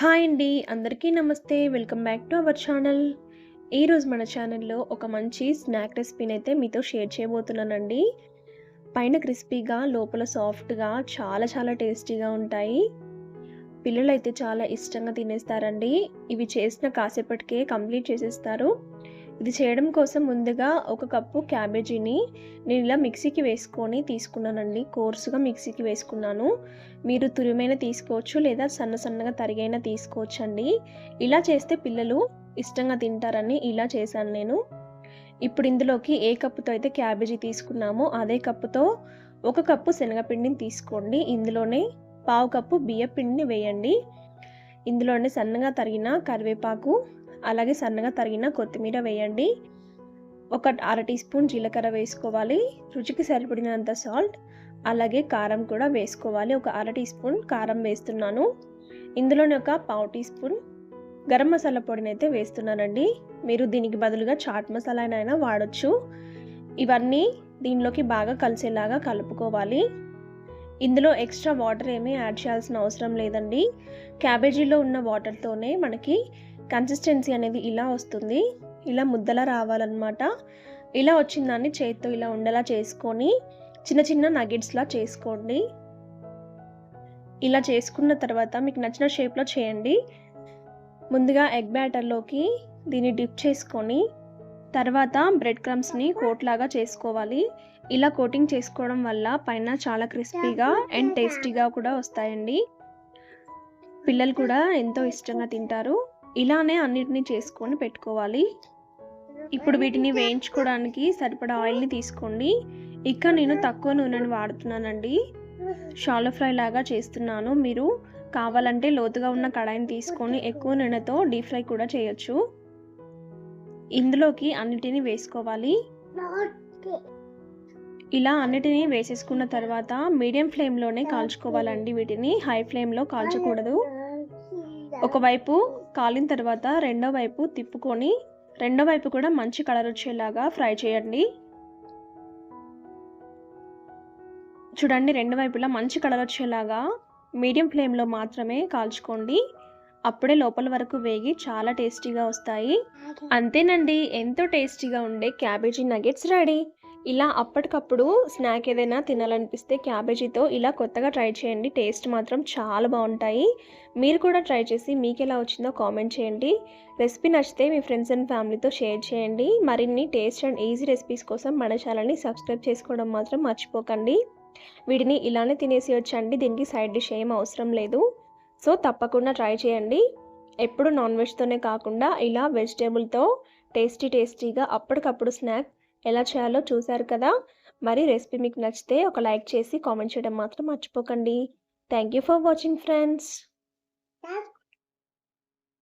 Hi అండి. అందరికీ నమస్తే. Welcome back to our channel. ఈరోజు మన ఛానల్‌లో ఒక మంచి స్నాక్ రెసిపీనైతే మీతో షేర్ చేయబోతున్నానండి. పైన క్రిస్పీగా, లోపల సాఫ్ట్‌గా చాలా చాలా టేస్టీగా ఉంటాయి. పిల్లలైతే చాలా ఇష్టంగా తినేస్తారండి. ఇవి చేసిన కాసేపటికే కంప్లీట్ చేసేస్తారు. ఇది చేయడం కోసం ముందుగా ఒక కప్పు క్యాబేజీని నేను ఇలా మిక్సీకి వేసుకొని తీసుకున్నానండి. కోర్సుగా మిక్సీకి వేసుకున్నాను. మీరు తురిమైనా తీసుకోవచ్చు లేదా సన్న సన్నగా తరిగైనా తీసుకోవచ్చండి. ఇలా చేస్తే పిల్లలు ఇష్టంగా తింటారని ఇలా చేశాను నేను. ఇప్పుడు ఇందులోకి ఏ కప్పుతో అయితే క్యాబేజీ తీసుకున్నామో అదే కప్పుతో ఒక కప్పు శనగపిండిని తీసుకోండి. ఇందులోనే పావు కప్పు బియ్యపిండిని వేయండి. ఇందులోనే సన్నగా తరిగిన కరివేపాకు, అలాగే సన్నగా తరిగిన కొత్తిమీర వేయండి. ఒక అర టీ స్పూన్ జీలకర్ర వేసుకోవాలి. రుచికి సరిపడినంత సాల్ట్, అలాగే కారం కూడా వేసుకోవాలి. ఒక అర టీ స్పూన్ కారం వేస్తున్నాను. ఇందులోనే ఒక పావు టీ స్పూన్ గరం మసాలా పొడినైతే వేస్తున్నానండి. మీరు దీనికి బదులుగా చాట్ మసాలానైనా వాడొచ్చు. ఇవన్నీ దీనిలోకి బాగా కలిసేలాగా కలుపుకోవాలి. ఇందులో ఎక్స్ట్రా వాటర్ ఏమీ యాడ్ చేయాల్సిన అవసరం లేదండి. క్యాబేజీలో ఉన్న వాటర్తోనే మనకి కన్సిస్టెన్సీ అనేది ఇలా వస్తుంది. ఇలా ముద్దలా రావాలన్నమాట. ఇలా వచ్చిన దాన్ని చేత్తో ఇలా ఉండలా చేసుకొని చిన్న చిన్న నగెట్స్లా చేసుకోండి. ఇలా చేసుకున్న తర్వాత మీకు నచ్చిన షేప్లో చేయండి. ముందుగా ఎగ్ బ్యాటర్లోకి దీన్ని డిప్ చేసుకొని తర్వాత బ్రెడ్ క్రమ్స్ని కోట్ లాగా చేసుకోవాలి. ఇలా కోటింగ్ చేసుకోవడం వల్ల పైన చాలా క్రిస్పీగా అండ్ టేస్టీగా కూడా వస్తాయండి. పిల్లలు కూడా ఎంతో ఇష్టంగా తింటారు. ఇలానే అన్నిటినీ చేసుకొని పెట్టుకోవాలి. ఇప్పుడు వీటిని వేయించుకోవడానికి సరిపడా ఆయిల్ని తీసుకోండి. ఇక్కడ నేను తక్కువ నూనెను వాడుతున్నానండి. షాలో ఫ్రై లాగా చేస్తున్నాను. మీరు కావాలంటే లోతుగా ఉన్న కడాయిని తీసుకొని ఎక్కువ నూనెతో డీప్ ఫ్రై కూడా చేయొచ్చు. ఇందులోకి అన్నిటినీ వేసుకోవాలి. ఇలా అన్నిటినీ వేసేసుకున్న తర్వాత మీడియం ఫ్లేమ్లోనే కాల్చుకోవాలండి. వీటిని హై ఫ్లేమ్లో కాల్చకూడదు. ఒకవైపు కాలిన తర్వాత రెండో వైపు తిప్పుకొని రెండో వైపు కూడా మంచి కలర్ వచ్చేలాగా ఫ్రై చేయండి. చూడండి, రెండు వైపులా మంచి కలర్ వచ్చేలాగా మీడియం ఫ్లేమ్లో మాత్రమే కాల్చుకోండి. అప్పుడే లోపల వరకు వేగి చాలా టేస్టీగా వస్తాయి. అంతేనండి, ఎంతో టేస్టీగా ఉండే క్యాబేజీ నగెట్స్ రెడీ. ఇలా అప్పటికప్పుడు స్నాక్ ఏదైనా తినాలనిపిస్తే క్యాబేజీతో ఇలా కొత్తగా ట్రై చేయండి. టేస్ట్ మాత్రం చాలా బాగుంటాయి. మీరు కూడా ట్రై చేసి మీకు ఎలా వచ్చిందో కామెంట్ చేయండి. రెసిపీ నచ్చితే మీ ఫ్రెండ్స్ అండ్ ఫ్యామిలీతో షేర్ చేయండి. మరిన్ని టేస్ట్ అండ్ ఈజీ రెసిపీస్ కోసం మన ఛానల్ని సబ్స్క్రైబ్ చేసుకోవడం మాత్రం మర్చిపోకండి. వీటిని ఇలానే తినేసేయొచ్చండి. దీనికి సైడ్ డిష్ ఏం అవసరం లేదు. సో తప్పకుండా ట్రై చేయండి. ఎప్పుడు నాన్ వెజ్తోనే కాకుండా ఇలా వెజిటేబుల్తో టేస్టీగా అప్పటికప్పుడు స్నాక్ ఎలా చేయాలో చూశారు కదా. మరి రెసిపీ మీకు నచ్చితే ఒక లైక్ చేసి కామెంట్ చేయడం మాత్రం మర్చిపోకండి. Thank you for watching friends.